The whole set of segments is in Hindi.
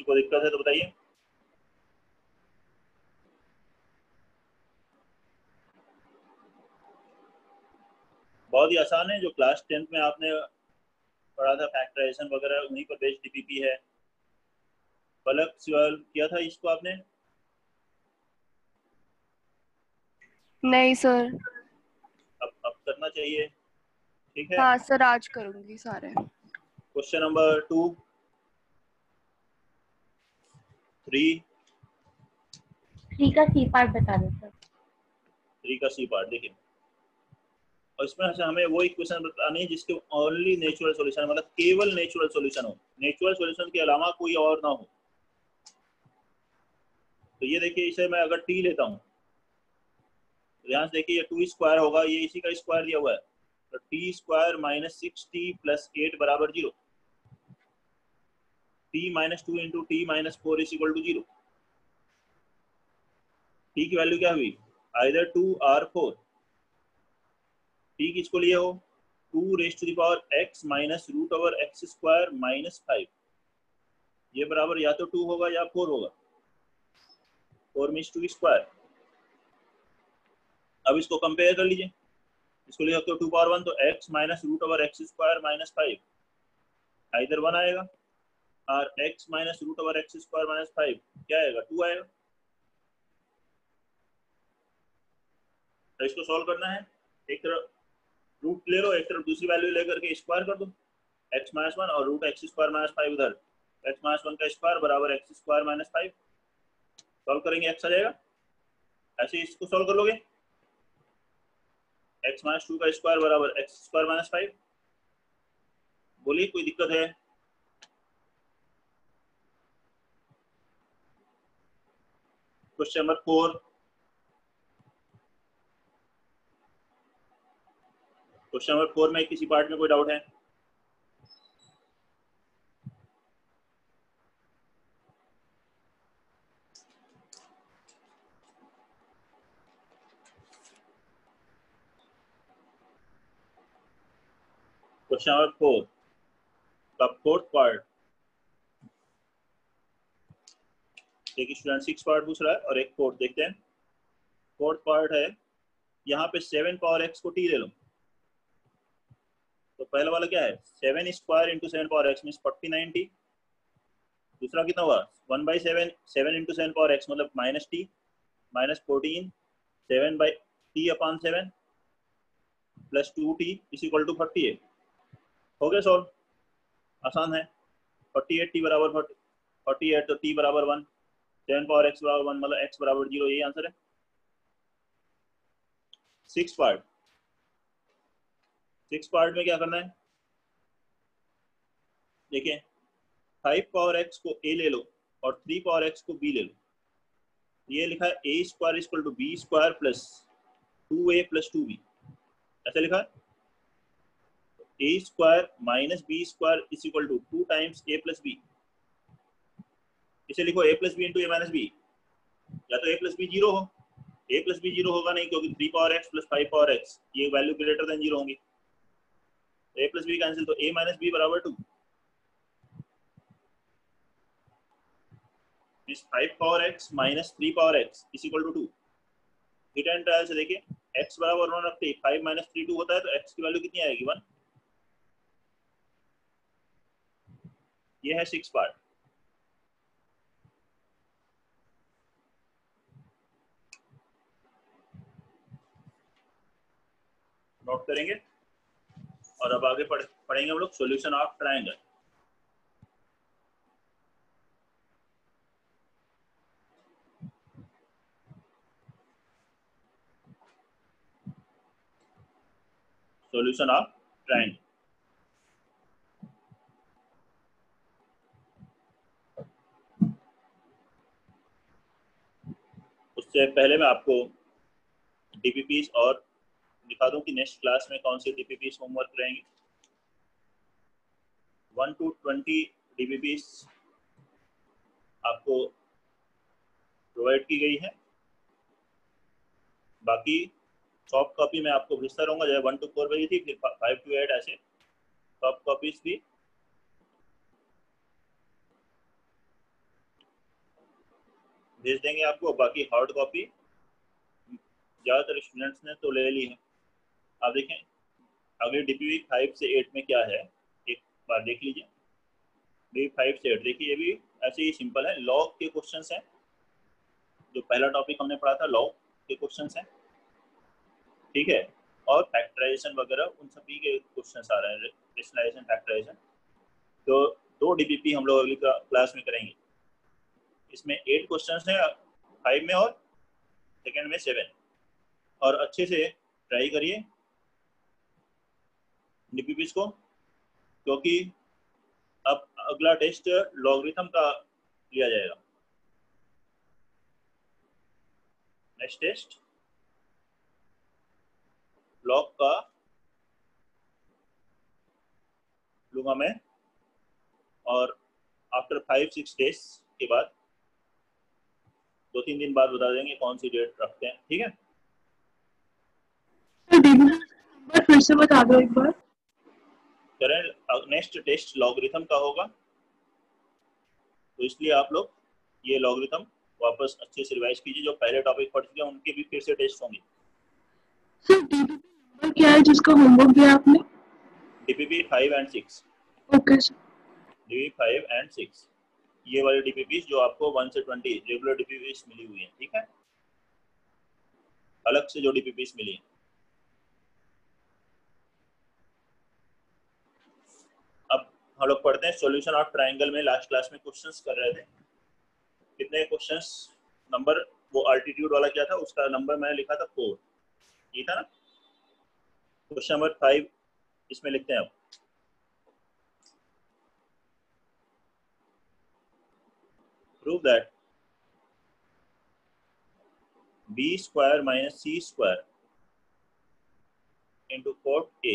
को दिक्कत है तो बताइए। बहुत ही आसान है, जो क्लास 10th में आपने पढ़ा था फैक्टराइजेशन वगैरह, उन्हीं पर बेस्ड डीपीपी है। पलक सॉल्व किया था इसको आपने? नहीं सर। अब करना चाहिए, ठीक है। हाँ सर, आज करूंगी सारे। क्वेश्चन नंबर 2, 3 का सी पार्ट बता दो सर। 3 का सी पार्ट देखिए, और इसमें से हमें वो इक्वेशन बतानी है जिसके ओनली नेचुरल सॉल्यूशन, मतलब केवल नेचुरल सॉल्यूशन हो, नेचुरल सॉल्यूशन के अलावा कोई और ना हो। तो ये देखिए, इसे मैं अगर टी लेता हूँ तो यहाँ से देखिए ये 2 स्क्वायर होगा, ये इसी का स्क्वायर दिया हुआ है, तो T square minus 6t plus 8 बराबर 0। T minus 2 into t minus 4 is equal to 0। T की वैल्यू क्या हुई, आइदर 2 और 4। टी किसको लिए हो, 2 raise to the power x minus root over x square minus 5। ये बराबर या तो 2 होगा या 4 होगा, 4 मीन्स 2 स्क्वायर। अब इसको कंपेयर कर लीजिए, इसको ले सकते हो 2 पावर 1, तो x minus root over x square minus 5 either 1 आएगा, और x minus root over x square minus 5 क्या आएगा, 2 आएगा। तो इसको सॉल्व करना है, एक तरफ रूट ले लो, एक तरफ दूसरी वैल्यू लेकर के स्क्वायर कर दो, x माइनस 1 और रूट एक्स स्क्वायर माइनस 5 उधर, x माइनस 1 का स्क्वायर बराबर एक्स स्क्वायर माइनस 5। सॉल्व करेंगे x आ जाएगा, ऐसे इसको सॉल्व कर लोगे, x माइनस 2 का स्क्वायर बराबर एक्स स्क्वायर माइनस 5। बोलिए कोई दिक्कत है? क्वेश्चन नंबर 4, क्वेश्चन नंबर 4 में किसी पार्ट में कोई डाउट है? क्वेश्चन नंबर 4 का फोर्थ पार्ट, एक स्टूडेंट 6 पार्ट पूछ रहा है और एक फोर्थ, देखते हैं। फोर्थ पार्ट है, यहाँ पे 7 पावर एक्स को टी ले लो, तो पहला वाला क्या है, 7 square into 7 power x mean 49t। दूसरा कितना हुआ, 1/7, 7 इंटू 7 पावर एक्स मतलब minus t, minus 14, 7/t/7 plus 2t is equal to 48। हो गया सॉल्व, आसान है। 48t बराबर 48, तो t बराबर 1, 7 पावर x बराबर 1 मतलब x बराबर 0, यही आंसर है। 6 पार्ट, 6 पार्ट में क्या करना है, देखिए 5 पावर x को a ले लो और 3 पावर x को b ले लो। ये लिखा है a square equal to b square plus 2a plus 2b, ऐसा लिखा है। a square minus b square is equal to 2 times a plus b। इसे लिखो a plus b into a minus b, या तो a प्लस बी 0 हो, a प्लस बी 0 होगा नहीं क्योंकि 3 power x plus 5 power x ये वैल्यू ग्रेटर देन 0 होंगी, a प्लस बी कैंसिल, तो a माइनस बी बराबर 2। इस 5 power x minus 3 power x is equal to 2। Hit and trial से देखिए, x बराबर 1 रखते 5 माइनस 3 2 होता है, तो x की वैल्यू कितनी आएगी, 1। ये है 6 पार्ट। नोट करेंगे और अब आगे पढ़ेंगे हम लोग solution of triangle. Solution of triangle, उससे पहले मैं आपको डीपीपीस और दिखा दूं कि नेक्स्ट क्लास में कौन से डीपीपीस होमवर्क रहेंगे। 1 to 20 डीपीपीस आपको प्रोवाइड की गई है, बाकी सॉफ्ट कॉपी मैं आपको भेजता रहूंगा, जैसे 1 to 4 भेजी थी, फिर 5 to 8 ऐसे सॉफ्ट कॉपीज भी भेज देंगे आपको। बाकी हार्ड कॉपी ज़्यादातर स्टूडेंट्स ने तो ले ली है। आप देखें अगले डीपीवी 5 से 8 में क्या है, एक बार देख लीजिए। डीपीवी 5 से 8 देखिए, ये भी ऐसे ही सिंपल है, लॉग के क्वेश्चंस हैं। जो पहला टॉपिक हमने पढ़ा था लॉग के क्वेश्चंस हैं, ठीक है, और फैक्टराइजेशन वगैरह उन सभी के क्वेश्चंस आ रहे हैं, रेशनलाइजेशन, फैक्टराइजेशन। तो 2 डीपीपी हम लोग अगली क्लास में करेंगे। इसमें 8 क्वेश्चंस हैं 5 में, और सेकंड में 7। और अच्छे से ट्राई करिए डीपीपीस को, क्योंकि अब अगला टेस्ट लॉगरिथम का लिया जाएगा। नेक्स्ट टेस्ट लॉग का लूंगा मैं, और आफ्टर 5-6 डेज के बाद 2-3 दिन बाद बता देंगे कौन सी डेट रखते हैं, ठीक है। फिर से बता दो एक बार। करें नेक्स्ट टेस्ट लॉगरिथम का होगा, तो इसलिए आप लोग ये लॉगरिथम वापस अच्छे से रिवाइज कीजिए। जो पहले टॉपिक पढ़ चुके हैं उनके भी फिर से टेस्ट होंगे। सर डीपीपी नंबर क्या है जिसका होमवर्क दिया आपने? डीपीपी 5 और 6। Okay sir. डीपीपी 5 और 6 ये वाले डीपीपी जो आपको 1 से 20 रेगुलर डीपीपी मिली हुई है, ठीक है, अलग से जो डीपीपी मिली है। अब हम लोग पढ़ते हैं सॉल्यूशन ऑफ ट्रायंगल में। लास्ट क्लास में क्वेश्चंस कर रहे थे, कितने क्वेश्चंस, नंबर, वो अल्टीट्यूड वाला क्या था, उसका नंबर मैंने लिखा था 4, ये था ना। क्वेश्चन नंबर 5 इसमें लिखते हैं। अब prove that b square minus c square into cot a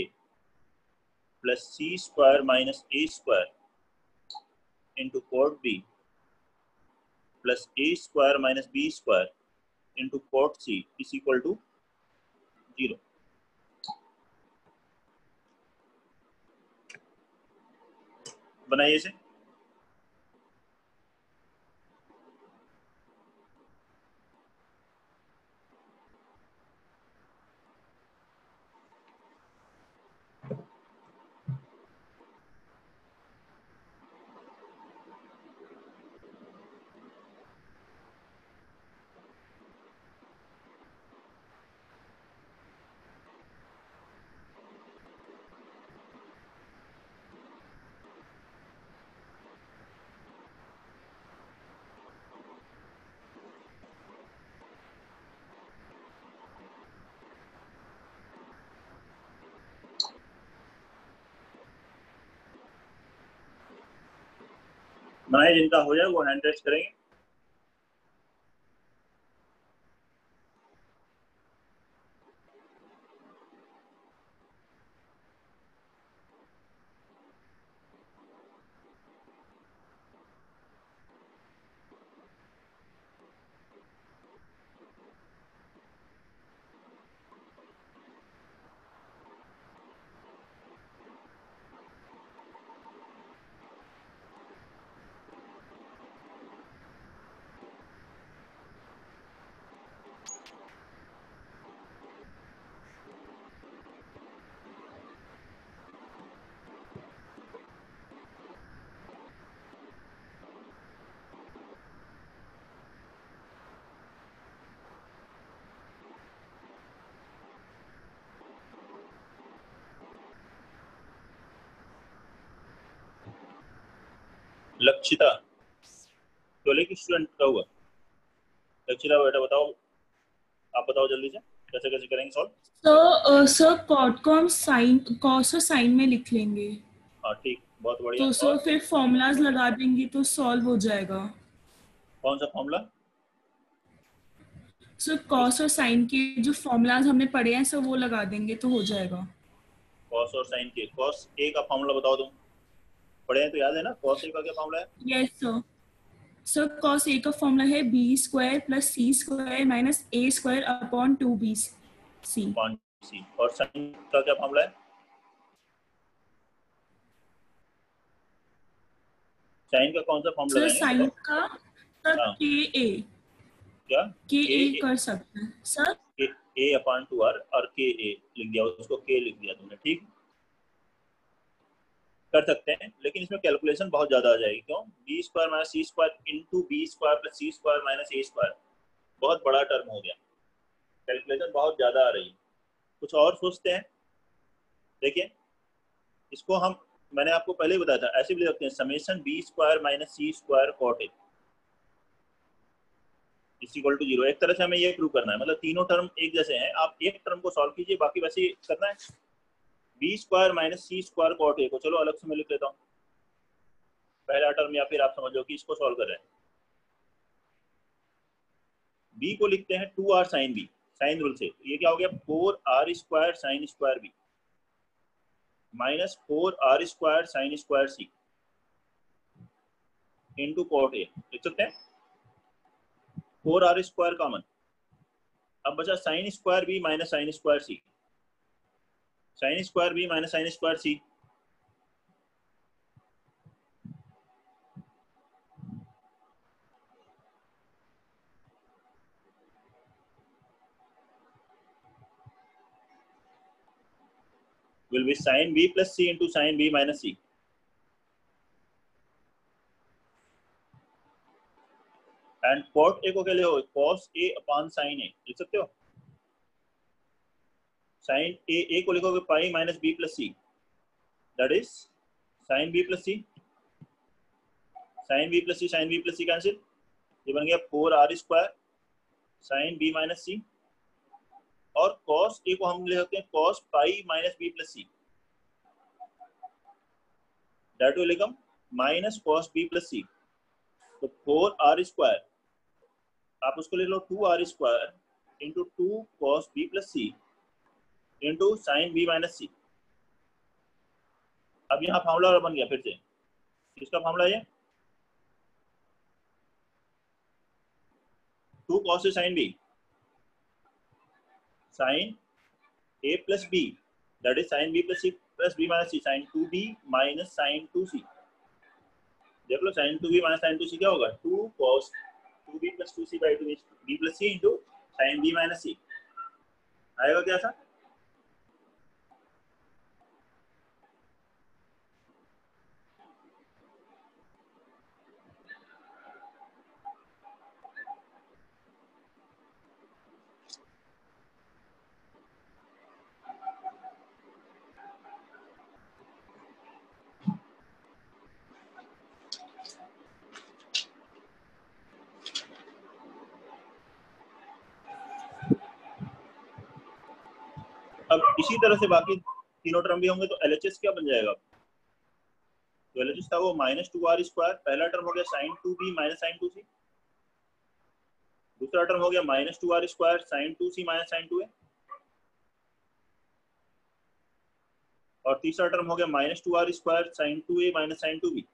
plus c square minus a square into cot b plus a square minus b square into cot c is equal to 0। बनाइए इसे। बनाइए, जिनका हो जाए वो हैंड रेस्ट करेंगे। लक्षिता टोले की स्टूडेंट का हुआ। लक्षिता बेटा बताओ, आप बताओ जल्दी से कैसे कैसे करेंगे सॉल्व। सर कॉट को हम साइन, कॉस और साइन में लिख लेंगे। हाँ ठीक, बहुत बढ़िया। तो सर फिर फॉर्मूलाज लगा देंगे तो सॉल्व हो जाएगा। कौन सा फॉर्मूला? सर कॉस और साइन के जो फॉर्मूलाज हमने पढ़े हैं सर वो लगा देंगे तो हो जाएगा। कॉस और साइन के, कॉस ए का फॉर्मूला बताओ तुम, पढ़े हैं तो याद है ना। कॉस ए का क्या फॉर्मूला है? Yes sir. Sir cos A का फॉर्मूला है b square plus C square minus A square upon 2b सी। और साइन का क्या फॉर्मूला है? साइन का कौन सा फॉर्मूला सर लगाएंगे साइन बताओ। का हाँ, के ए क्या के के ए कर सकते हैं सर? ए अपॉन 2r और के ए लिख दिया, उसको के लिख दिया तुमने, ठीक कर सकते हैं, लेकिन इसमें कैलकुलेशन बहुत ज्यादा आ जाएगी। क्यों? B square minus C square into B square plus C square minus A square, बहुत बड़ा टर्म हो गया, कैलकुलेशन बहुत ज्यादा आ रही है। कुछ और सोचते हैं, देखिए इसको हम, मैंने आपको पहले ही बताया था, ऐसे भी लिख सकते हैं summation b square minus C square cot a is equal to 0। एक तरह से हमें ये प्रूव करना है, मतलब तीनों टर्म एक जैसे हैं, आप एक टर्म को सॉल्व कीजिए, बाकी वैसे ही करना है। B square minus C square cot a को चलो अलग से मैं लिख लेता हूँ, पहला टर्म, या फिर आप समझो कि इसको सॉल्व कर रहे हैं। बी को लिखते हैं 2r sign B, sine rule से, ये क्या हो गया 4r square sine square b minus 4r square sine square c into cot a, लिख सकते हैं 4r स्क्वायर कॉमन। अब बचा sine square b minus sine square c, sine square b minus sine square c, will be sin b plus c into sin b minus c। And cot a को क्या लिखोगे cos a upon sin a, लिख सकते हो। sin a को लिखोगे pi minus b plus c, that is sin b plus c, sin b plus c, sin b plus c cancel, ये बन गया 4r square sin b minus c, और cos a को हम लिख सकते हैं cos pi minus b plus c, that will become minus cos b plus c। तो 4r स्क्वायर आप उसको ले लो 2r square into 2 cos b plus c into sine b minus c। अब यहाँ फॉर्मूला बन गया फिर से, किसका फॉर्मूला ये 2 cos a sin b sin a plus b, that is sin b plus c plus b minus c, sin 2b minus sin 2c। देख लो sin 2b minus sin 2c क्या होगा 2 cos 2b plus 2c by 2 b plus c into sin b minus c, आएगा क्या ऐसा? अब इसी तरह से बाकी तीनों टर्म भी होंगे, तो एलएचएस क्या बन जाएगा? तो एलएचएस था वो माइनस 2r स्क्वायर, पहला टर्म हो गया sin 2b minus sin 2c, दूसरा टर्म हो गया minus 2r square sin 2c minus sin 2a, और तीसरा टर्म हो गया minus 2r square sin 2a minus sin 2b।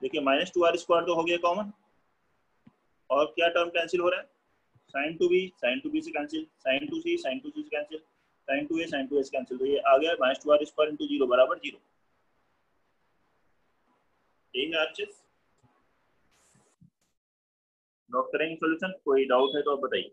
देखिए माइनस 2r स्क्वायर तो हो गया कॉमन, और क्या टर्म कैंसिल हो रहा है sin 2b से कैंसिल, sin 2c से कैंसिल, sin 2a से कैंसिल, तो ये आ गया माइनस 2r स्क्वायर इंटू 0 बराबर 0। यही है आरचेस, नोट करेंगे सॉल्यूशन, कोई डाउट है तो आप बताइए।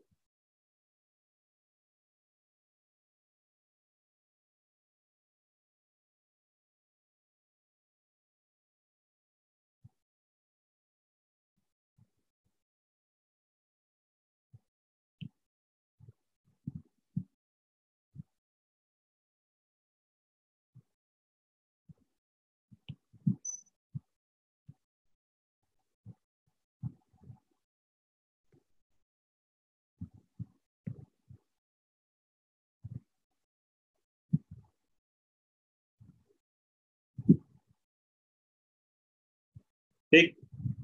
ठीक,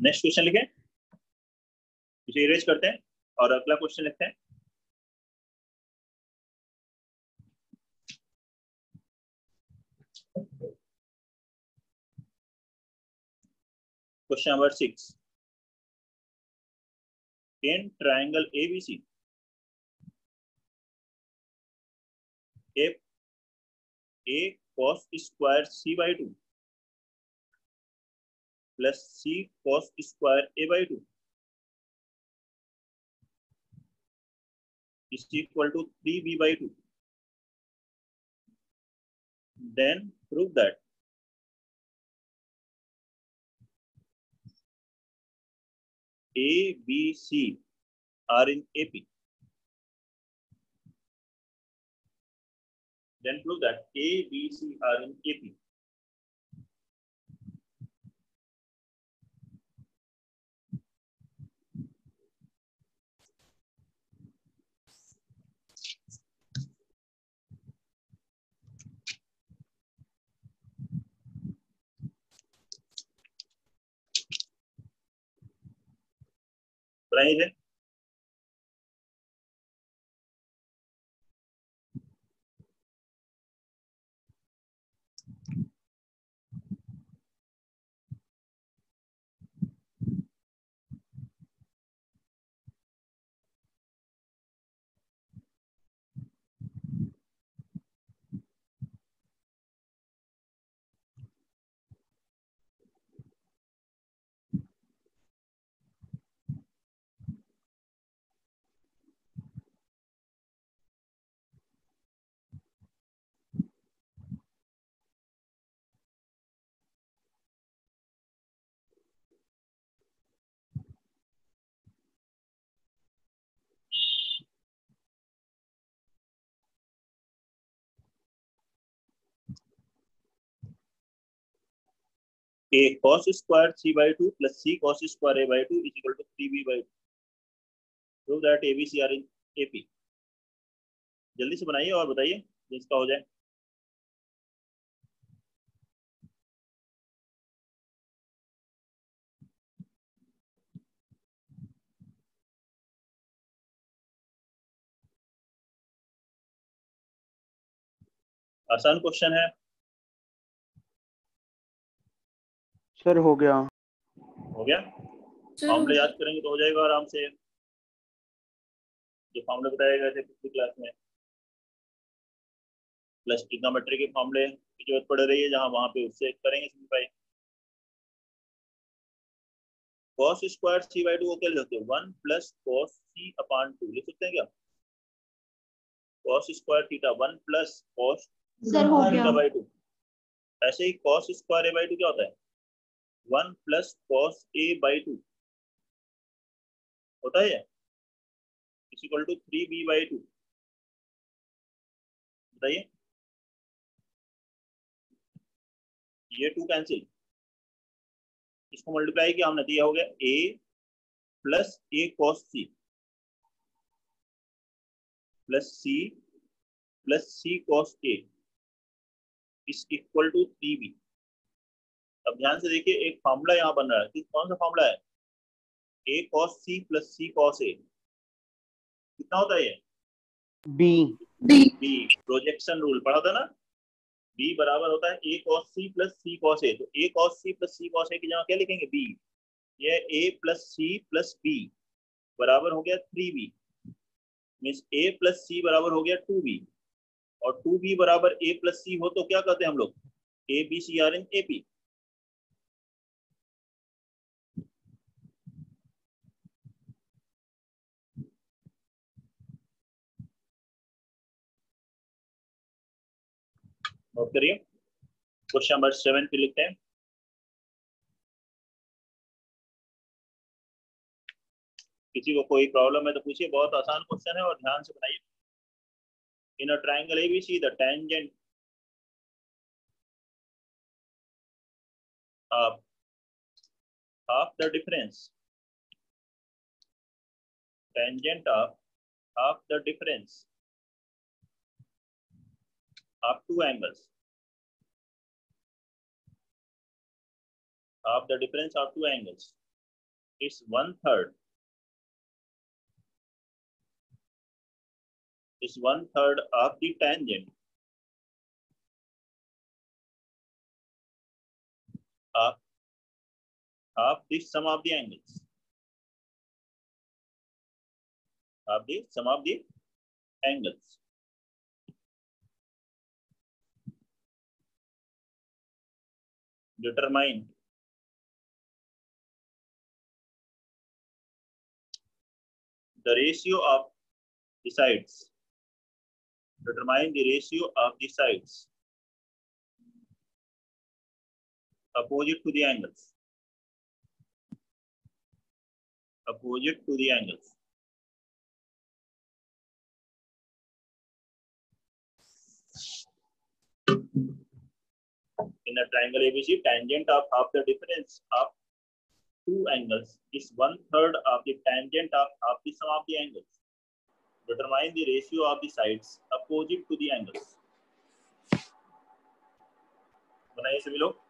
नेक्स्ट क्वेश्चन लिखें, इसे इरेज करते हैं और अगला क्वेश्चन लिखते हैं। Question number 6, in triangle ABC a cos square c by 2 plus c cos square A by two is equal to 3b by 2. Then prove that A, B, C are in AP. Then prove that A, B, C are in AP. Price है A cos square C by 2 plus C cos square A by 2 is equal to 3B by 2. Prove that A, B, C are in AP. जल्दी से बनाइए और बताइए जिसका हो जाए. आसान क्वेश्चन है. सर हो गया. हो गया. फॉर्मूले याद करेंगे तो हो जाएगा आराम से. जो फॉर्मूले बताए गए थे पिछली क्लास में प्लस ट्रिग्नोमेट्री के फॉर्मूले की जरूरत पड़ रही है जहां वहां पे उससे करेंगे simplify. cos square c by 2 को क्या लिख सकते हो 1 प्लस cos c अपॉन 2 लिख सकते हैं क्या. cos square theta 1 plus cos theta by 2. ऐसे ही cos स्क्वायर a बाई 2 क्या होता है 1 प्लस cos a बाई 2 होता है is equal to 3b by 2. बताइए ये 2 कैंसिल. इसको मल्टीप्लाई किया हमने तो यह हो गया a plus a cos c plus c cos a is equal to 3b. अब ध्यान से देखिए एक फॉर्मूला यहाँ बन रहा है. कौन सा फॉर्मूला है a cos c plus c cos a कितना होता है ये b. प्रोजेक्शन रूल पढ़ा था ना. b बराबर होता है a cos c plus c cos a. तो a cos c plus c cos a की जगह क्या लिखेंगे b. ये a plus c plus b बराबर हो गया 3b. Means a plus c बराबर हो गया 2b. और 2b बराबर a प्लस c हो तो क्या कहते हैं हम लोग a b c are in AP. Note करिए क्वेश्चन नंबर 7 पे लिखते हैं. किसी को कोई प्रॉब्लम है तो पूछिए. बहुत आसान क्वेश्चन है और ध्यान से बनाइए. In a triangle ABC the tangent of half the difference tangent of half the difference of two angles. Half the difference of two angles is 1/3 of the tangent of half the sum of the angles. Of the sum of the angles. Determine the ratio of the sides. Determine the ratio of the sides opposite to the angles. Opposite to the angles. In a triangle ABC, tangent of half the difference of two angles is 1/3 of the tangent of half the sum of the angles. Determine the ratio of the sides opposite to the angles. बनाइए सभी लोग.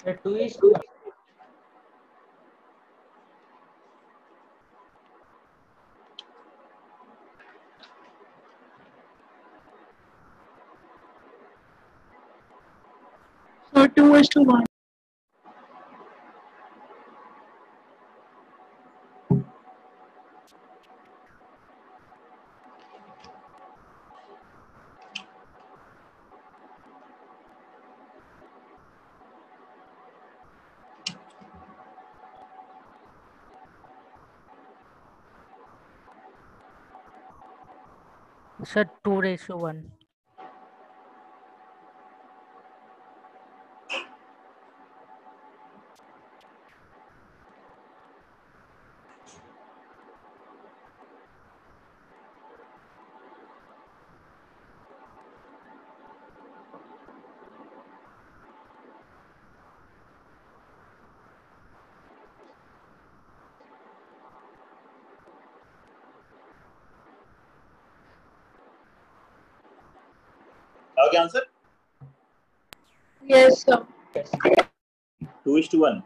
The 2:1. So 2:1. Sir, 2:1. आ गया answer? Yes, sir. Yes. 2:1.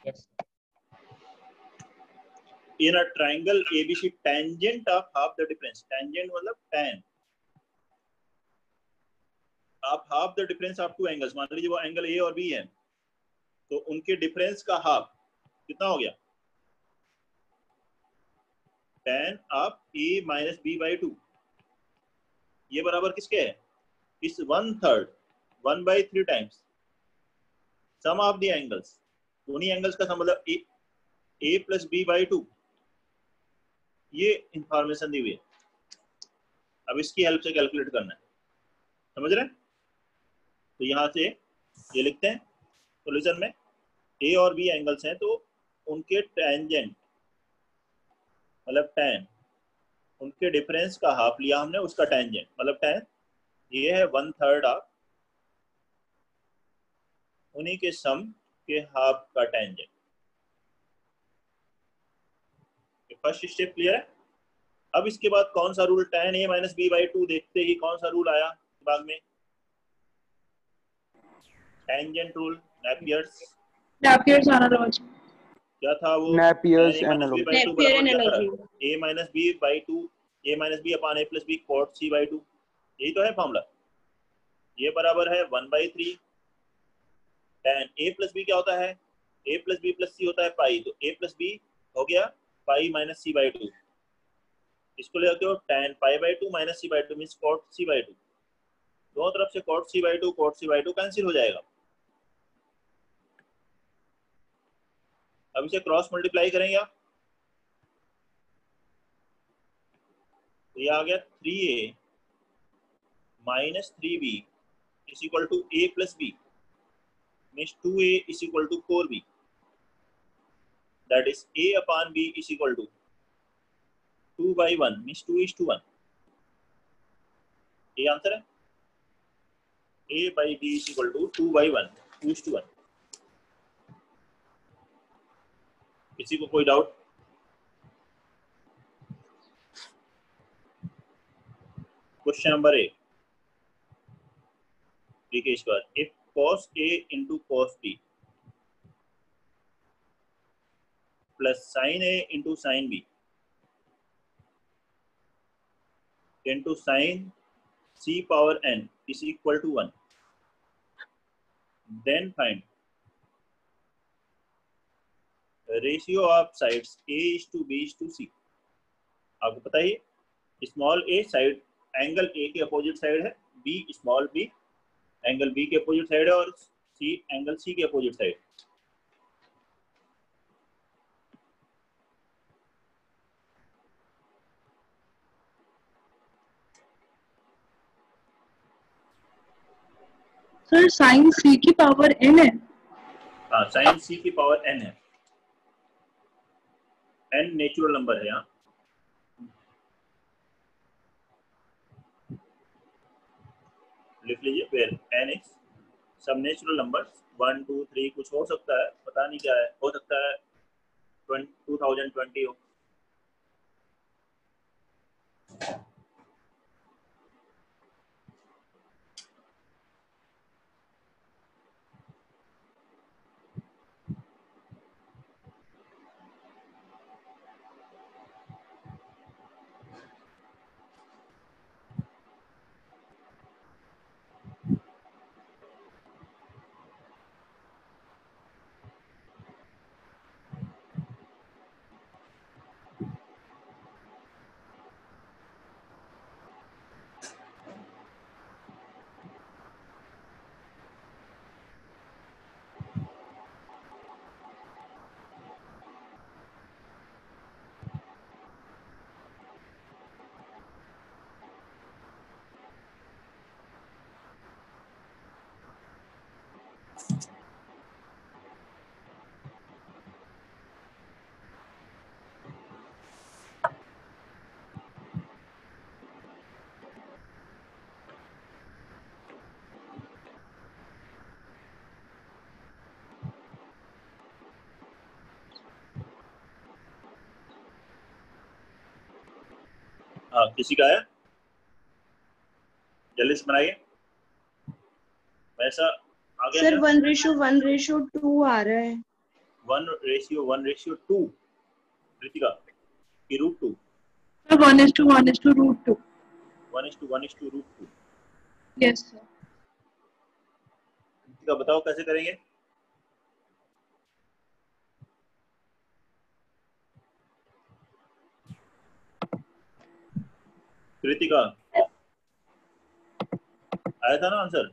Yes. In a triangle ABC, tangent of half the difference. Tangent मतलब tan. आप half the difference of two angles, मान लीजिए वो एंगल A और B है, तो उनके डिफरेंस का हाफ कितना हो गया? tan of A minus B by 2. ये बराबर किसके है? इस 1/3 1/3 times sum of the angles. दोनों एंगल्स का सम मतलब A plus B by 2. ये इंफॉर्मेशन दी हुई है. अब इसकी हेल्प से कैलकुलेट करना है. समझ रहे हैं? तो यहां से ये लिखते हैं सॉल्यूशन में A और B एंगल्स हैं, तो उनके टेंजेंट मतलब tan, उनके डिफरेंस का हाफ लिया हमने, उसका टेंजेंट मतलब tan. ये है 1/3 ऑफ उन्हीं के सम के हाफ का टेंजेंट. फर्स्ट स्टेप क्लियर है? अब इसके बाद कौन सा rule, tan A minus B by 2 देखते ही कौन सा रूल आया दिमाग में? Tangent rule, Napier's analogy. क्या था वो? Napier's tan A minus B by 2 Napier बराबर क्या था? analogy. A minus B by 2, A minus B upon A plus B cot C by 2. यही तो है फॉर्मूला. ये बराबर है 1/3 tan A plus B क्या होता है? A plus B plus C होता है पाई, तो A plus B हो गया पाई माइनस C by 2. इसको ले आते हो tan pi by 2 minus C by 2 means cot C by 2. दोनों तरफ से cot C by 2 कैंसिल हो जाएगा. अब इसे क्रॉस मल्टीप्लाई करेंगे आप, तो ये आ गया 3A minus 3B is equal to A plus B means 2A is equal to 4B. That is A upon B is equal to 2/1 means 2:1. ये आंसर है. A by B is equal to 2/1 2:1. किसी को कोई doubt? Question number 8 square. If cos A into cos B plus sin A into sin B into sin C power n is equal to 1. Then find ratio of sides A is to B is to C. आपको पता ही small a side angle A के अपोजिट साइड है, B small b angle B के अपोजिट साइड है और C एंगल C के opposite side. Sir sine C की पावर n है. हाँ, साइन C की पावर n है. n नेचुरल नंबर है यहाँ. लिख लीजिए वेयर n इज सब नेचुरल नंबर्स 1 2 3 कुछ हो सकता है, पता नहीं क्या है, हो सकता है 2020 हो. हाँ, किसी का है? जल्दी से बनाइए. वैसा आ गया सर क्या? 1:1:2 आ रहा है. 1:1:2 कृतिका की √2. सर 1:1:√2. 1:1:√2. Yes sir. कृतिका बताओ कैसे करेंगे? कृतिका आया था ना आंसर?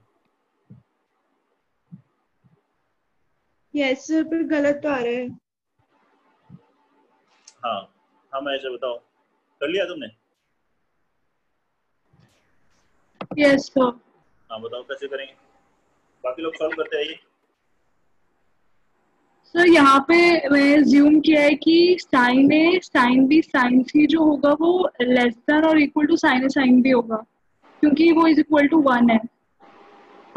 यस सर, पर गलत तो आ रहा है. हाँ हाँ, मैं ऐसे बताओ, कर लिया तुमने? Yes sir. हाँ बताओ कैसे करेंगे, बाकी लोग सॉल्व करते आइए. सर यहाँ पे मैं ज्यूम किया है कि sine A sine B sine C जो होगा वो लेस देन और equal to sine A sine B होगा क्योंकि वो इज इक्वल टू 1 है.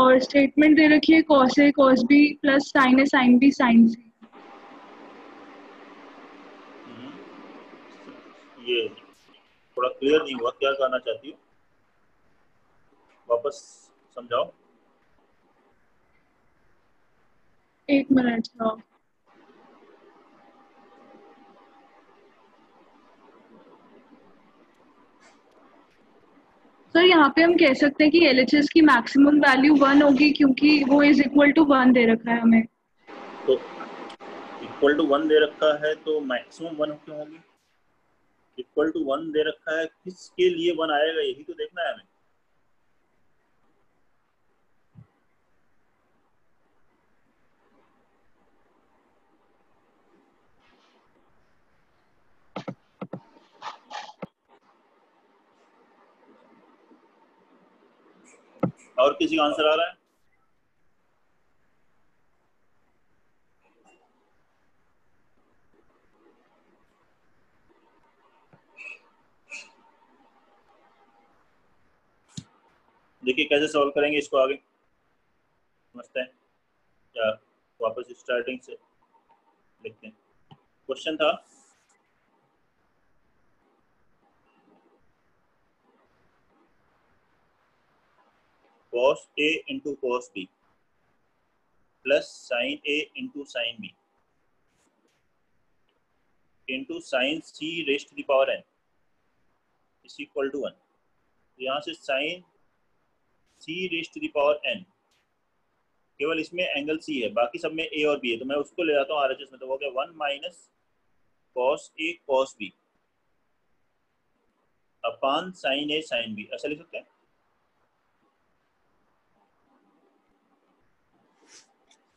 और स्टेटमेंट दे रखी है cos A cos B plus sine A sine B sine सी. ये थोड़ा क्लियर नहीं हुआ, क्या कहना चाहती हो, वापस समझाओ. एक मिनट सर. सर यहाँ पे हम कह सकते हैं कि LHS की मैक्सिमम वैल्यू 1 होगी क्योंकि वो इज इक्वल टू 1 दे रखा है हमें. तो इक्वल टू 1 दे रखा है तो मैक्सिमम 1 क्यों होगी? इक्वल टू 1 दे रखा है, किसके लिए 1 आएगा यही तो देखना है हमें. और किसी का आंसर आ रहा है? देखिए कैसे सॉल्व करेंगे इसको आगे, समझते हैं या वापस स्टार्टिंग से लिखते हैं. क्वेश्चन था cos A into cos B plus sine A into sine B into sine C raise to the power n is equal to 1। यहाँ से sine C raise to the power n, केवल इसमें एंगल सी है, बाकी सब में ए और बी है, तो मैं उसको ले जाता हूँ आरएचएस में, तो हो गया 1 minus cos A cos B upon sine A sine B, ऐसा लिख सकते हैं।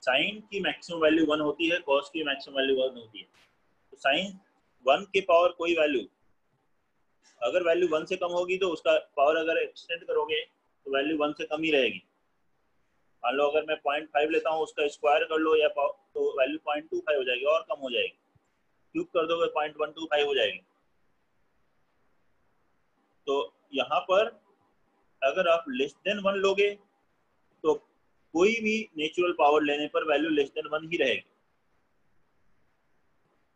साइन की मैक्सिमम वैल्यू 1 होती है, कॉस की मैक्सिमम वैल्यू 1 होती है, तो साइन 1 के पावर कोई वैल्यू अगर वैल्यू 1 से कम होगी तो उसका पावर अगर एक्सटेंड करोगे तो वैल्यू 1 से कम ही रहेगी। मान लो अगर मैं 0.5 लेता हूँ, उसका स्क्वायर कर लो या तो वैल्यू 0.25 हो जाएगी और कम हो जाएगी, क्यूब कर दोगे 0.125 हो जाएगी। तो यहाँ पर अगर आप लेस देन 1 लोगे तो कोई भी नेचुरल पावर लेने पर वैल्यू लेस देन 1 ही रहेगी,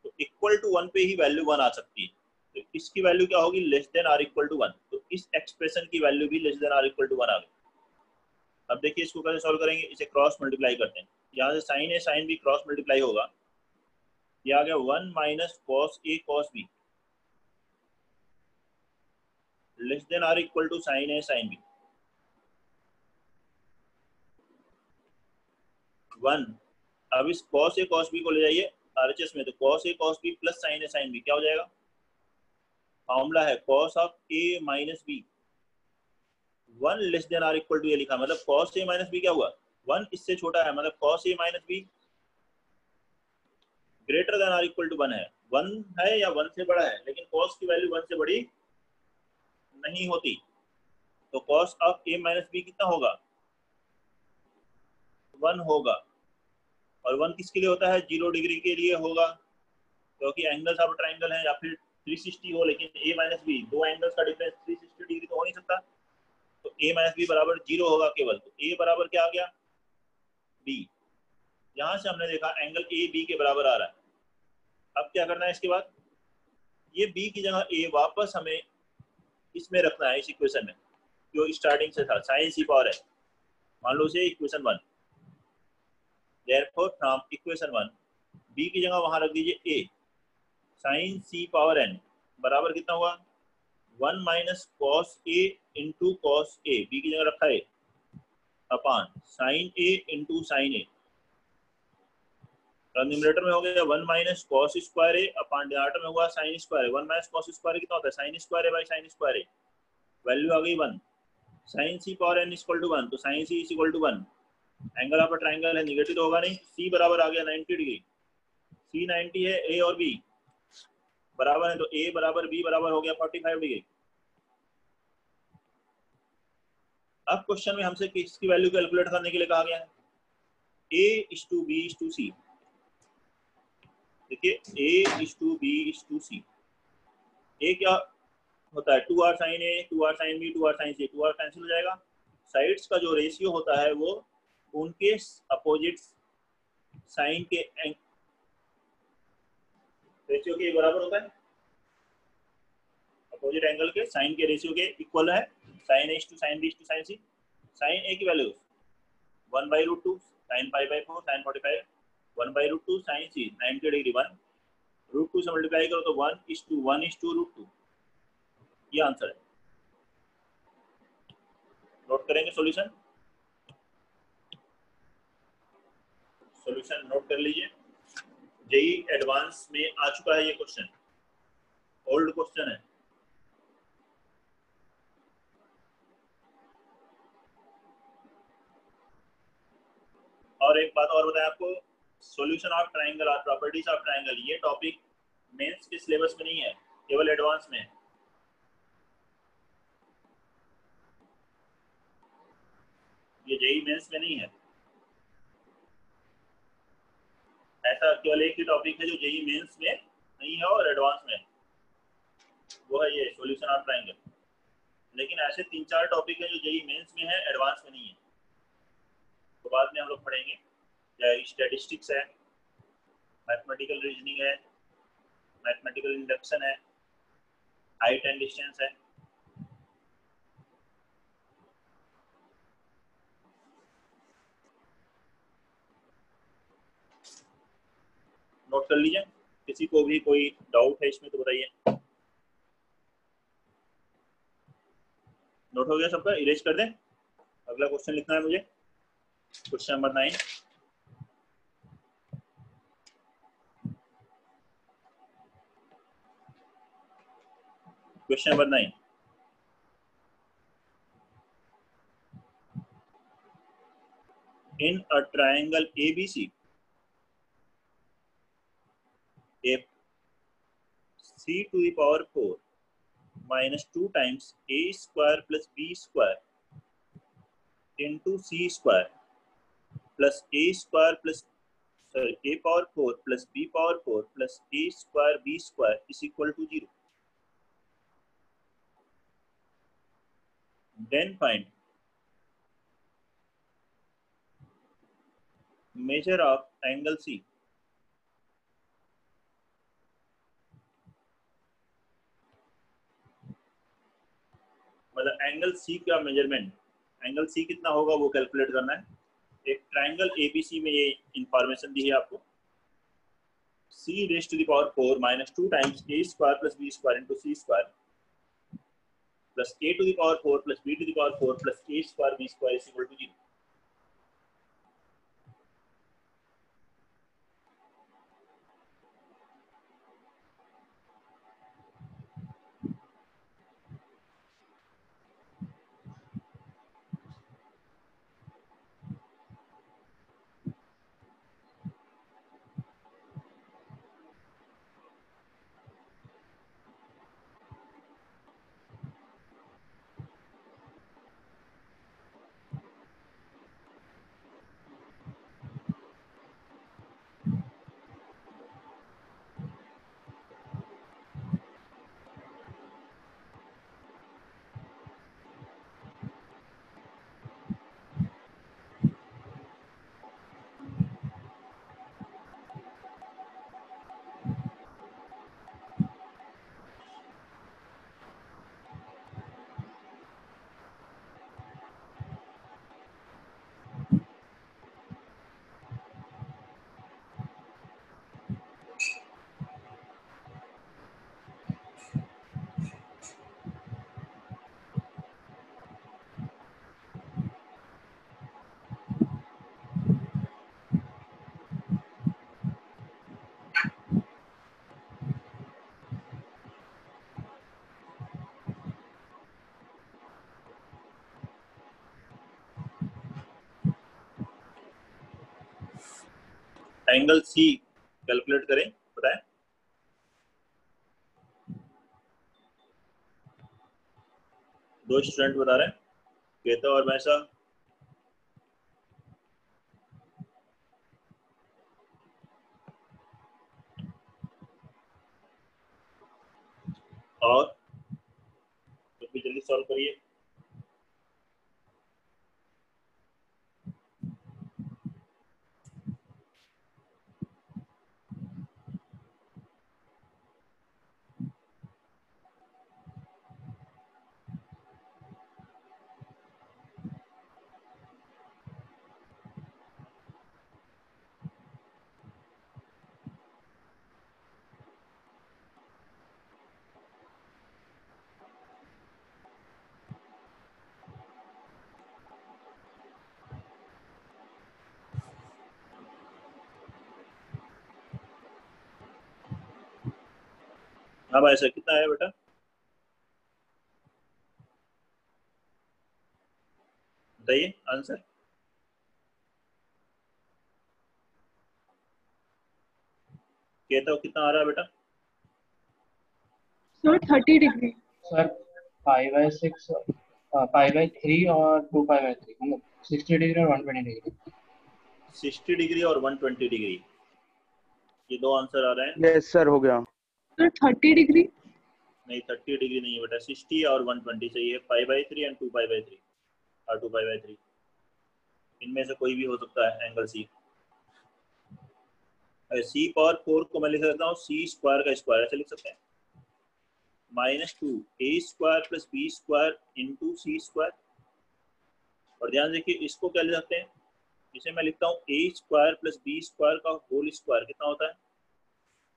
तो इक्वल टू 1 पे ही वैल्यू 1 आ सकती है। तो इसकी वैल्यू क्या होगी, less than or equal to 1, तो इस एक्सप्रेशन की वैल्यू भी less than or equal to 1 आ गई। अब देखिए इसको कैसे सॉल्व करेंगे, इसे क्रॉस मल्टीप्लाई करते हैं, यहाँ से sine A sine B cross multiply होगा, ये आ गया 1 minus cos A cos B less than or equal to sine A sine B 1। अब इस कॉस ए कॉस बी को ले जाइए आरएचएस में, तो cos A cos B plus sine A sine B क्या हो जाएगा, फॉर्मूला है cos of A minus B 1 less than or equal to, ये लिखा, मतलब कॉस ए माइनस बी क्या हुआ, 1 इससे छोटा है, मतलब cos A minus B greater than or equal to 1 है, 1 है या 1 से बड़ा है, लेकिन कॉस की वैल्यू 1 से बड़ी नहीं होती, तो cos of A minus B कितना होगा, 1 होगा। और 1 किसके लिए होता है, 0 डिग्री के लिए होगा, क्योंकि एंगल्स ऑफ ट्राइंगल है, या फिर 360 हो, लेकिन a माइनस बी, दो एंगल्स का डिफरेंस 360 डिग्री तो हो नहीं सकता, तो a माइनस बी बराबर 0 होगा केवल, तो a बराबर क्या आ गया, b। यहां से हमने देखा एंगल a b के बराबर आ रहा है। अब क्या करना है, इसके बाद ये b की जगह a वापस हमें इसमें रखना है, इस इक्वेशन में जो स्टार्टिंग से था, साइन सी पावर है, मान लो इसे equation 1, therefore from equation 1 b की जगह वहां रख दीजिए a sine C power n बराबर कितना हुआ, 1 minus cos A into cos A, B की जगह रखा है upon sine A into sine A, numerator में हो गया 1 minus cos square A upon denominator में हुआ sine square A, 1 minus cos square कितना होता है, sine square A by sine square A, value आ गई 1, sine C power n equal to 1, तो sine C is equal to 1, angle of triangle है, निगेटिव तो होगा नहीं, सी बराबर आ गया 90 डिग्री, सी 90 है, ए और बी बराबर है, तो ए बराबर बी बराबर हो गया 45 डिग्री। अब क्वेश्चन में हमसे किसकी वैल्यू कैलकुलेट करने के लिए कहा गया है, a is to b is to c, देखिए a is to b is to c, a क्या होता है 2r sin a 2r sin b 2r sin c, 2r cancel हो जाएगा, साइड्स का जो रेशियो होता है वो उनके अपोजिट साइन के रेशियो के बराबर होता है, अपोजिट एंगल के साइन के रेशियो के इक्वल है, sine a to sin b to sin c, sine a की value 1/√2 sin pi by 4 sin 45, 1/√2 sin c 90 degree 1 √2 से मल्टीप्लाई करो तो 1:1:√2, ये आंसर है। नोट करेंगे सॉल्यूशन, सॉल्यूशन नोट कर लीजिए, जेई एडवांस में आ चुका है ये क्वेश्चन, ओल्ड क्वेश्चन है। और एक बात और बताएं आपको, सॉल्यूशन ऑफ ट्रायंगल और प्रॉपर्टीज ऑफ ट्रायंगल, ये टॉपिक मेंस के सिलेबस में नहीं है, केवल एडवांस में है। ये जेई मेंस में नहीं है, ऐसा केवल एक ही टॉपिक है जो जेई मेंस में नहीं है और एडवांस में है, वो है ये सॉल्यूशन ऑफ ट्रायंगल। लेकिन ऐसे 3-4 टॉपिक है जो जेई मेंस में है, एडवांस में नहीं है, तो बाद में हम लोग पढ़ेंगे, चाहे स्टैटिस्टिक्स है, मैथमेटिकल रीजनिंग है, मैथमेटिकल इंडक्शन है, हाइट एंड डिस्टेंस है। नोट कर लीजिए। किसी को भी कोई डाउट है इसमें तो बताइए। नोट हो गया सबका? इरेज कर दें। अगला क्वेश्चन लिखना है मुझे, question number 9। Question number 9, in a triangle ABC, if c to the power 4 minus 2 times a square plus b square into c square plus a square plus a power 4 plus b power 4 plus a square b square is equal to 0, then find measure of angle C. मतलब एंगल सी का मेजरमेंट, एंगल सी कितना होगा वो कैलकुलेट करना है। एक ट्रायंगल एबीसी में ये इंफॉर्मेशन दी है आपको, c raise to the power 4 minus 2 times a square plus b square into c square plus a to the power 4 plus b to the power 4 plus a square b square is equal to 0. Angle C calculate करें, बताएं। दो स्टूडेंट बता रहे हैं, केतव और वैसा। और तो भी जल्दी सॉल्व करिए। हाँ भाई, ऐसा कितना है बेटा? बताइए आंसर। केतव कितना आ रहा है बेटा? Sir 30 degree. सर 5/6 5/3 और 2π/3 मतलब 60 डिग्री और 120 डिग्री। 60 डिग्री और 120 डिग्री, ये दो आंसर आ रहे हैं। यस सर, हो गया। Sir 30 degree. नहीं, 30 डिग्री नहीं है बेटा, 60 और 120 चाहिए। 5/3 एंड 2π/3 और 2π/3, इनमें से कोई भी हो सकता है एंगल सी। सी पावर 4 को मैं लिख सकता हूँ सी स्क्वायर का स्क्वायर, ऐसे लिख सकते हैं, -2 a square plus b square into c square. और ध्यान देखिए इसको क्या लिख सकते हैं, इसे मैं लिखता हूँ a square plus b square का होल स्क्वायर कितना होता है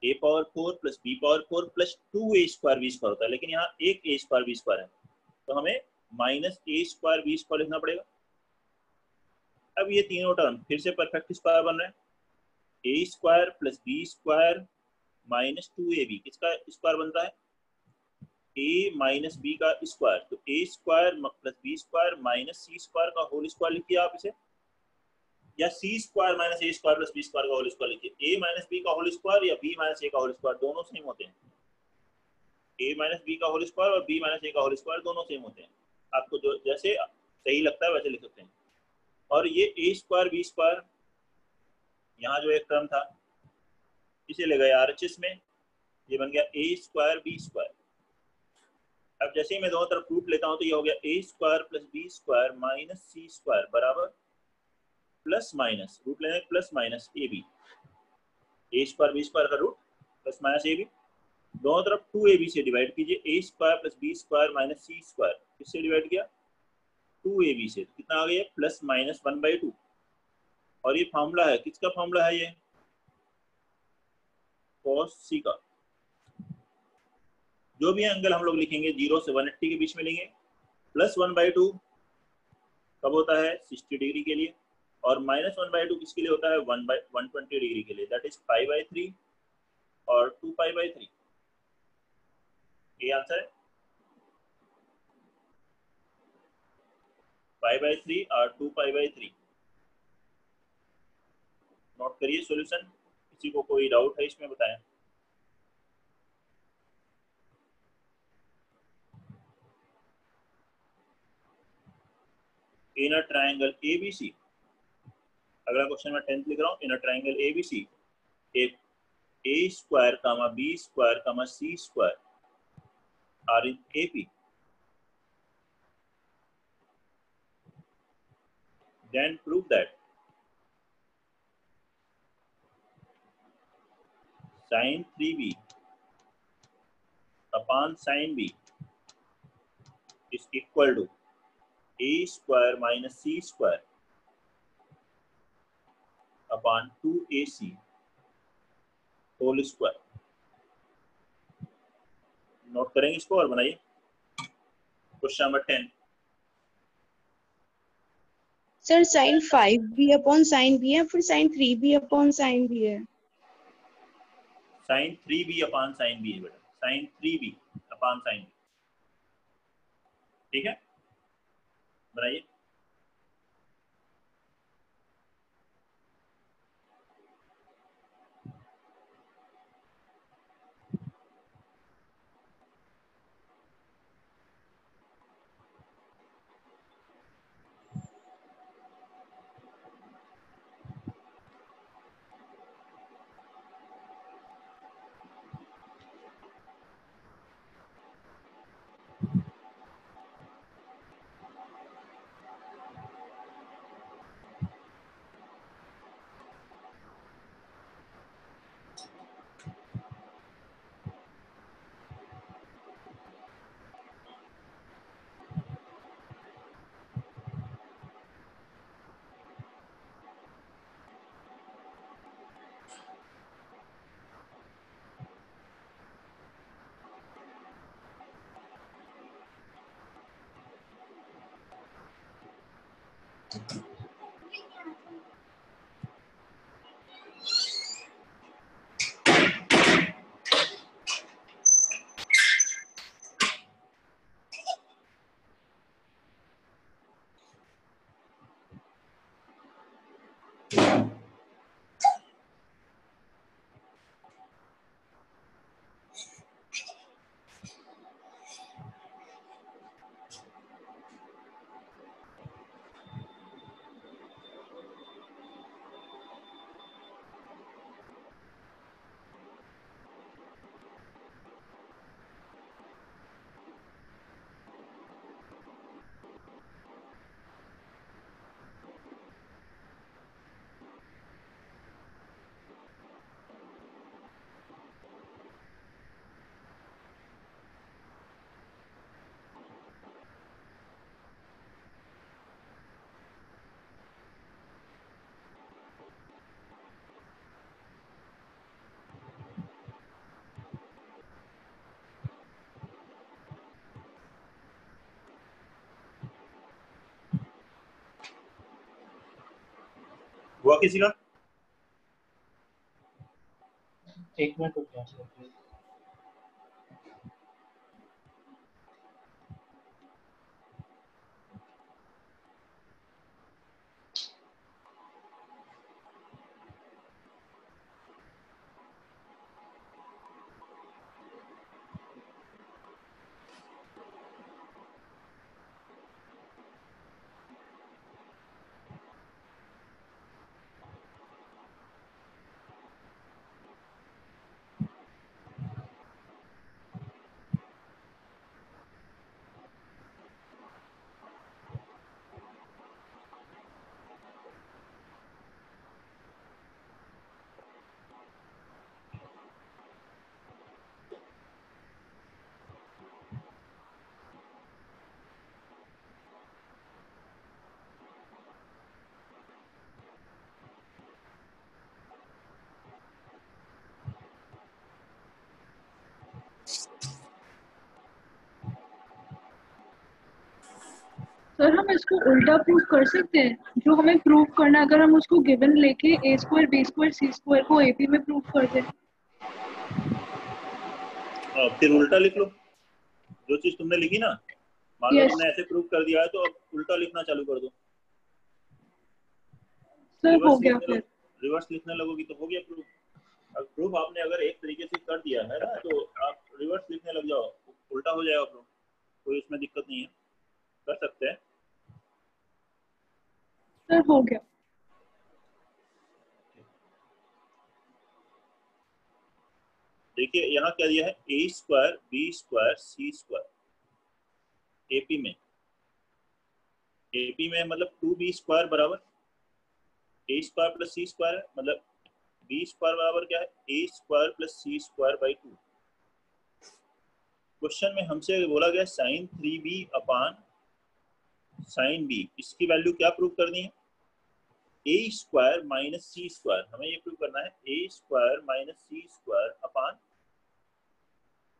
a power 4 plus b power 4 plus 2a square b square होता है, लेकिन यहाँ एक a स्क्वायर b स्क्वायर है, तो हमें minus a square b square लिखना पड़ेगा। अब ये तीनों टर्म फिर से परफेक्ट स्क्वायर बन रहे हैं, a square plus b square minus 2ab किसका स्क्वायर बनता है, a माइनस b का स्क्वायर, तो a square plus b square minus c square का होल स्क्वायर लिखिए आप इसे, या c square minus a square plus b square का होल स्क्वायर लिखिए। a माइनस b का होल स्क्वायर या b माइनस a का होल स्क्वायर दोनों सेम होते हैं, a माइनस b का होल स्क्वायर और b माइनस a का होल स्क्वायर दोनों सेम होते हैं, आपको जो जैसे सही लगता है वैसे लिख सकते हैं। और ये a स्क्वायर b स्क्वायर, यहाँ जो एक टर्म था इसे ले गए RHS में, ये बन गया a स्क्वायर b स्क्वायर। अब जैसे ही मैं दोनों तरफ रूट लेता हूँ तो ये हो गया a square plus b square minus c square बराबर प्लस माइनस रूट लेने plus minus ab, a square b square का रूट प्लस माइनस ab, दोनों तरफ 2ab से डिवाइड कीजिए, a square plus b square minus c square किससे डिवाइड किया 2ab से, तो कितना आ गया प्लस माइनस 1/2। और ये फॉर्मूला है, किसका फॉर्मूला है, ये cos c का। जो भी एंगल हम लोग लिखेंगे 0 से 180 के बीच में लेंगे, प्लस 1/2 कब होता है 60 डिग्री के लिए, और माइनस 1/2 किसके लिए होता है 120 डिग्री के लिए, दैट इज 5/3 और 2π/3। ये आंसर है 5/3 और 2π/3। नोट करिए सॉल्यूशन, किसी को कोई डाउट है इसमें बताएं। इन अ ट्रायंगल ABC, अगला क्वेश्चन मैं 10th लिख रहा हूँ, इन अ ट्रायंगल ABC एक a square comma b square comma c square are in AP, then prove that sin 3b upon sin b is equal to a square minus c square upon 2ac whole square। नोट करेंगे इसको और बनाइए question number 10। Sir sine 5b upon sine b है, फिर sine 3b upon sine b है। Sine 3b upon sine b है बेटा, sign 3b upon sine b, ठीक है बनाइए। हुआ किसी का? एक मिनट रुक जाओ। सर हम इसको उल्टा प्रूव कर सकते हैं, जो हमें प्रूव करना है, अगर हम उसको गिवन लेके a square b square c square को ap में प्रूव कर दें। फिर उल्टा लिख लो जो चीज तुमने लिखी ना, मान लो Yes. तुमने ऐसे प्रूव कर दिया है तो अब उल्टा लिखना चालू कर दो। सर हो गया फिर। रिवर्स लिखने लगोगी तो हो गया प्रूफ। अब प्रूफ आपने अगर एक तरीके से कर दिया है ना तो आप रिवर्स लिखने लग जाओ, उल्टा हो जाएगा प्रूफ, कोई इसमें दिक्कत नहीं है, कर सकते हैं। सर हो गया। देखिए यहाँ क्या दिया है, A square B square C square AP में, एपी में मतलब 2b स्क्वायर बराबर A square plus C square है, मतलब बी स्क्वायर बराबर क्या है, A square plus C square by 2। Question में हमसे बोला गया sine 3b upon sine b, इसकी वैल्यू क्या प्रूव करनी है, A square minus C square, हमें ये प्रूव करना है A square minus C square upon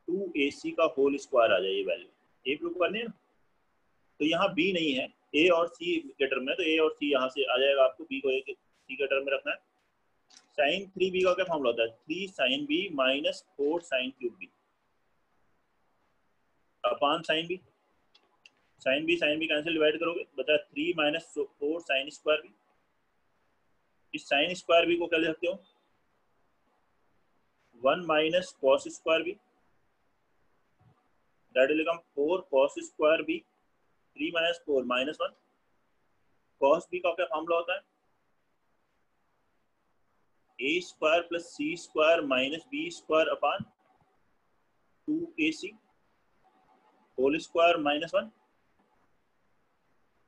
2ac का होल स्क्वायर आ जाए, ये वैल्यू ये प्रूव करनी है ना। तो यहाँ b नहीं है, a और c के टर्म में, तो a और c यहाँ से आ जाएगा, आपको b को c के टर्म में रखना है। साइन 3b का क्या फॉर्मूला होता है, 3 sine b minus 4 sine cube b upon sine b, sine b cancel divide करोगे बता 3 माइनस 4 साइन स्क्वायर b। इस साइन स्क्वायर b को क्या लिख सकते हो, 1 minus cos square b, that will become 4 cos square b, 3 minus 4 minus 1। Cos b का क्या फॉर्मूला होता है, A square plus C square minus B square upon 2ac whole square minus 1,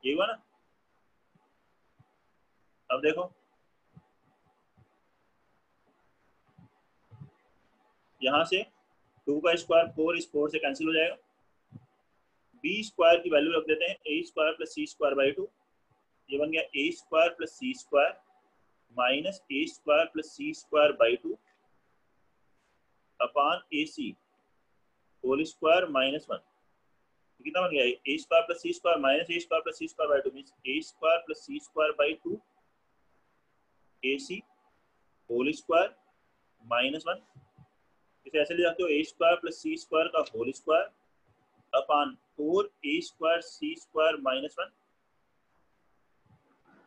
ये हुआ ना। अब देखो यहां से 2 का स्क्वायर 4, इस 4 से कैंसिल हो जाएगा, बी स्क्वायर की वैल्यू रख देते हैं ए square plus C square by 2, ये बन गया ए square plus C square minus A square plus C square by 2 upon A C whole square minus 1। कितना बन गया, ए square plus C square minus A square plus C square by 2 means A square plus C square by 2 A C whole square minus 1। इसे ऐसे ले जाते हो, ए स्क्वायर प्लस सी स्क्वायर का whole square upon 4 a square C square minus 1।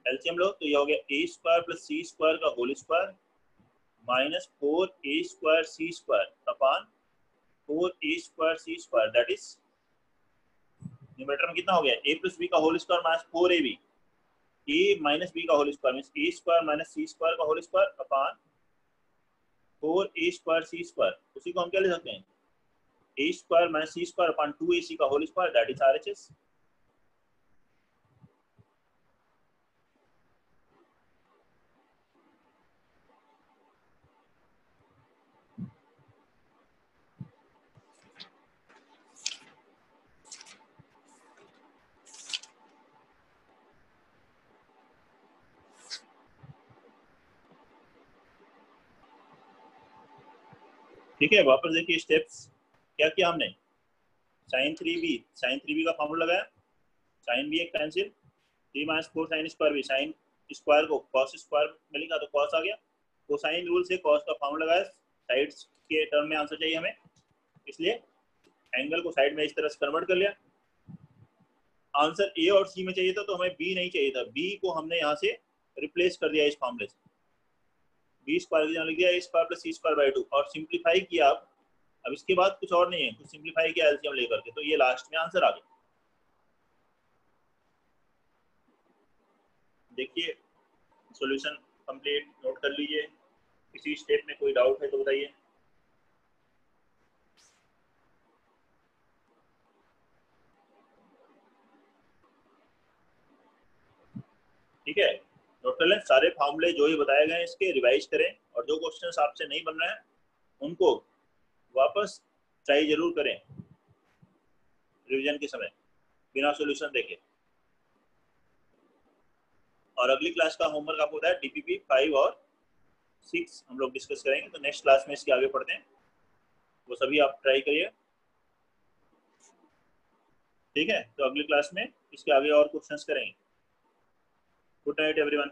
LCM लो तो ये हो गया ए स्क्वायर प्लस सी स्क्वायर का whole square minus 4 a square C square upon 4 a square C square, that is numerator में कितना हो गया, ए प्लस बी का whole square minus 4ab, a minus b का होल स्क्वायर मींस ए स्क्वायर माइनस सी स्क्वायर का whole square upon 4 a square C square. उसी को हम क्या ले सकते हैं, ए स्क्वायर माइनस सी स्क्वायर अपान 2ac का whole square, that is RHS. ठीक है, वापस देखिए स्टेप्स क्या किया हमने, साइन 3b का फॉर्मूला लगाया, साइन b एक cancel, 3 minus 4 sine square b, sine square को कॉस स्क्वायर में लिखा तो कॉस आ गया, कोसाइन रूल से कॉस का फॉर्म लगाया, साइड्स के टर्म में आंसर चाहिए हमें, इसलिए एंगल को साइड में इस तरह से कन्वर्ट कर लिया। आंसर ए और सी में चाहिए था तो हमें बी नहीं चाहिए था, बी को हमने यहाँ से रिप्लेस कर दिया इस फॉर्मूले से, बी स्क्वायर की जगह लिख दिया A square plus C square by 2 और सिंप्लीफाई किया। अब इसके बाद कुछ और नहीं है, कुछ सिंप्लीफाई किया एलसीएम लेकर के, तो ये लास्ट में आंसर आ गया। देखिए सॉल्यूशन कंप्लीट, नोट कर लीजिए, किसी स्टेप में कोई डाउट है तो बताइए। ठीक है, नोट कर लें, सारे फॉर्मूले जो ही बताए गए हैं इसके रिवाइज करें, और जो क्वेश्चंस आपसे नहीं बन रहे हैं उनको वापस ट्राई जरूर करें रिवीजन के समय, बिना सॉल्यूशन देखे। और अगली क्लास का होमवर्क आपको बताया डीपीपी 5 और 6 हम लोग डिस्कस करेंगे, तो नेक्स्ट क्लास में इसके आगे पढ़ते हैं, वो सभी आप ट्राई करिए। ठीक है, तो अगली क्लास में इसके आगे और क्वेश्चंस करेंगे। Good night everyone.